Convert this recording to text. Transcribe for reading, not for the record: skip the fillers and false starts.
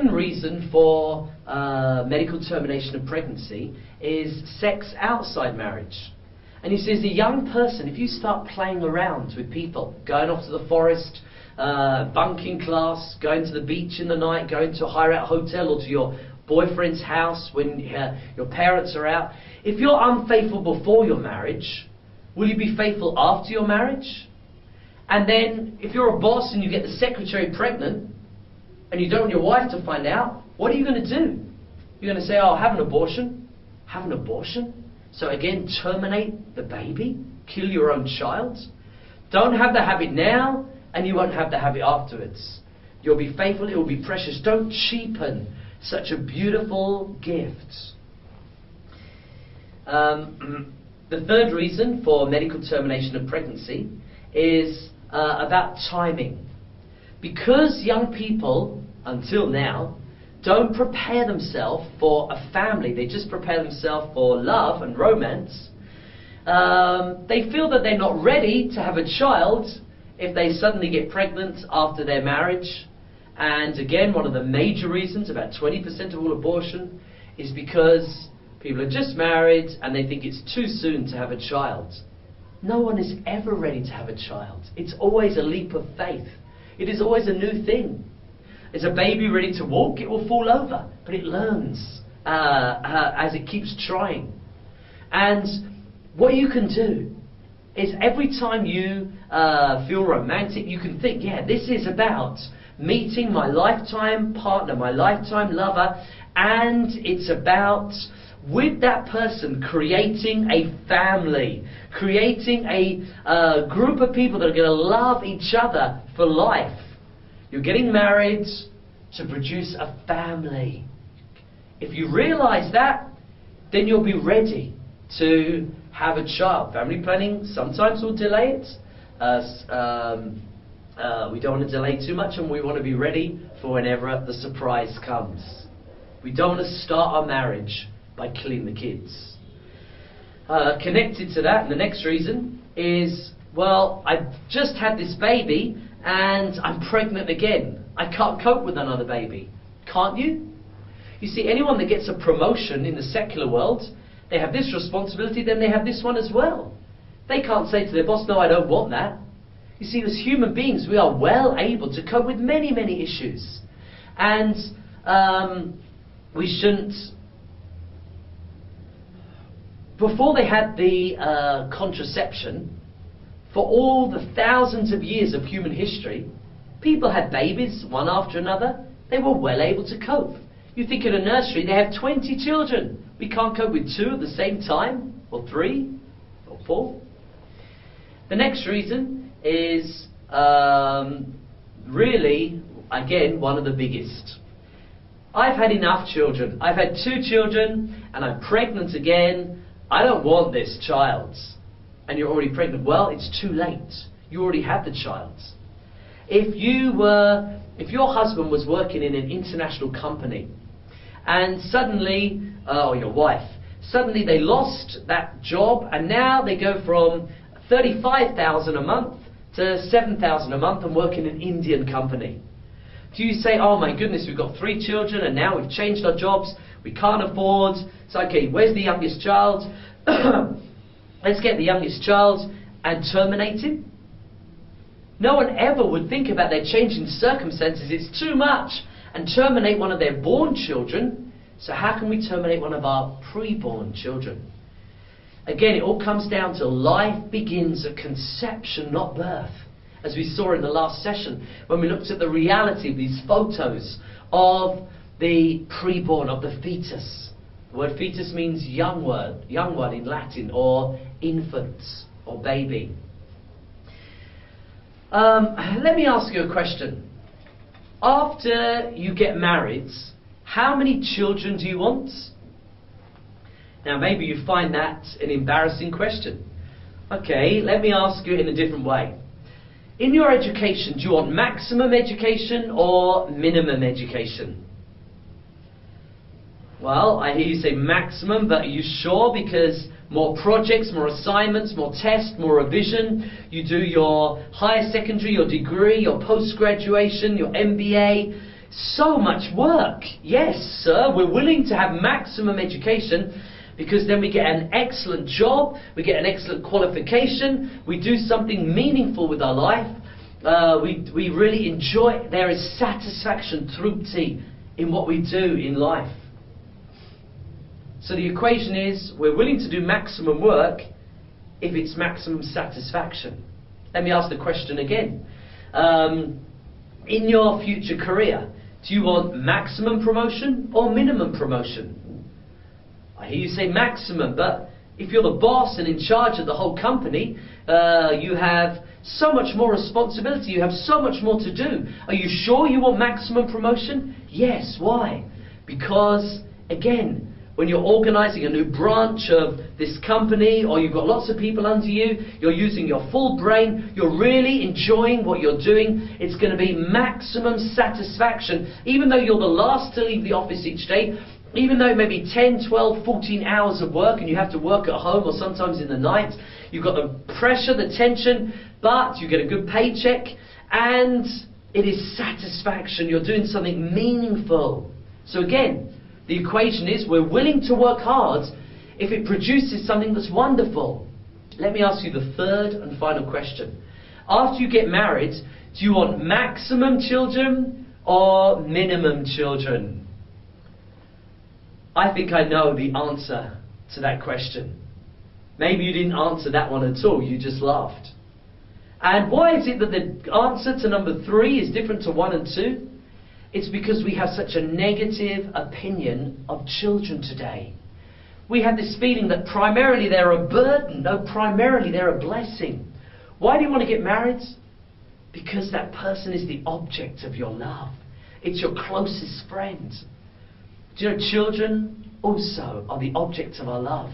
second reason for medical termination of pregnancy is sex outside marriage. And he says, a young person, if you start playing around with people, going off to the forest, bunking class, going to the beach in the night, going to a hire-out hotel or to your boyfriend's house when your parents are out, if you're unfaithful before your marriage, will you be faithful after your marriage? And then, if you're a boss and you get the secretary pregnant, and you don't want your wife to find out, what are you going to do? You're going to say, oh, have an abortion? Have an abortion? So again, terminate the baby? Kill your own child? Don't have the habit now, and you won't have the habit afterwards. You'll be faithful, it will be precious. Don't cheapen such a beautiful gift. The third reason for medical termination of pregnancy is about timing. Because young people, until now, don't prepare themselves for a family, they just prepare themselves for love and romance, they feel that they're not ready to have a child if they suddenly get pregnant after their marriage. And again, one of the major reasons, about 20% of all abortion, is because people are just married and they think it's too soon to have a child. No one is ever ready to have a child. It's always a leap of faith. It is always a new thing. Is a baby ready to walk? It will fall over, but it learns as it keeps trying. And what you can do is every time you feel romantic, you can think, yeah, this is about meeting my lifetime partner, my lifetime lover, and it's about, with that person, creating a family, creating a group of people that are going to love each other for life. You're getting married to produce a family. If you realize that, then you'll be ready to have a child. Family planning sometimes will delay it. We don't want to delay too much, and we want to be ready for whenever the surprise comes. We don't want to start our marriage by killing the kids. Connected to that, and the next reason is, well, I've just had this baby and I'm pregnant again. I can't cope with another baby. Can't you? You see, anyone that gets a promotion in the secular world, they have this responsibility, then they have this one as well. They can't say to their boss, no, I don't want that. You see, as human beings, we are well able to cope with many, many issues. And we shouldn't... Before they had the contraception, for all the thousands of years of human history, people had babies, one after another. They were well able to cope. You think in a nursery, they have 20 children. We can't cope with 2 at the same time, or 3, or 4. The next reason is really, again, one of the biggest. I've had enough children. I've had 2 children, and I'm pregnant again. I don't want this child. And you're already pregnant. Well, it's too late. You already have the child. If your husband was working in an international company, and suddenly, or your wife, suddenly they lost that job, and now they go from 35,000 a month to 7,000 a month and work in an Indian company. Do you say, oh my goodness, we've got 3 children and now we've changed our jobs, we can't afford, so okay, where's the youngest child? Let's get the youngest child and terminate him? No one ever would think about their changing circumstances. It's too much. And terminate one of their born children. So how can we terminate one of our pre-born children? Again, it all comes down to life begins at conception, not birth. As we saw in the last session, when we looked at the reality of these photos of the pre-born, of the fetus. The word fetus means young one in Latin, or infant, or baby. Let me ask you a question. After you get married, how many children do you want? Now maybe you find that an embarrassing question. Okay, let me ask you in a different way. In your education, do you want maximum education or minimum education? Well, I hear you say maximum, but are you sure? Because more projects, more assignments, more tests, more revision. You do your higher secondary, your degree, your post-graduation, your MBA. so much work. Yes, sir, we're willing to have maximum education because then we get an excellent job, we get an excellent qualification, we do something meaningful with our life, we really enjoy, there is satisfaction, trupti, in what we do in life. So the equation is, we're willing to do maximum work if it's maximum satisfaction. Let me ask the question again. In your future career, do you want maximum promotion or minimum promotion? I hear you say maximum, but if you're the boss and in charge of the whole company, you have so much more responsibility, you have so much more to do. Are you sure you want maximum promotion? Yes. Why? Because, again, when you're organizing a new branch of this company, or you've got lots of people under you, you're using your full brain, you're really enjoying what you're doing, it's going to be maximum satisfaction. Even though you're the last to leave the office each day, even though maybe 10, 12, 14 hours of work and you have to work at home or sometimes in the night, you've got the pressure, the tension, but you get a good paycheck and it is satisfaction. You're doing something meaningful. So again, the equation is we're willing to work hard if it produces something that's wonderful. Let me ask you the third and final question. After you get married, do you want maximum children or minimum children? I think I know the answer to that question. Maybe you didn't answer that one at all, you just laughed. And why is it that the answer to number 3 is different to 1 and 2? It's because we have such a negative opinion of children today. We have this feeling that primarily they're a burden. No, primarily they're a blessing. Why do you want to get married? Because that person is the object of your love. It's your closest friend. Do you know, children also are the object of our love.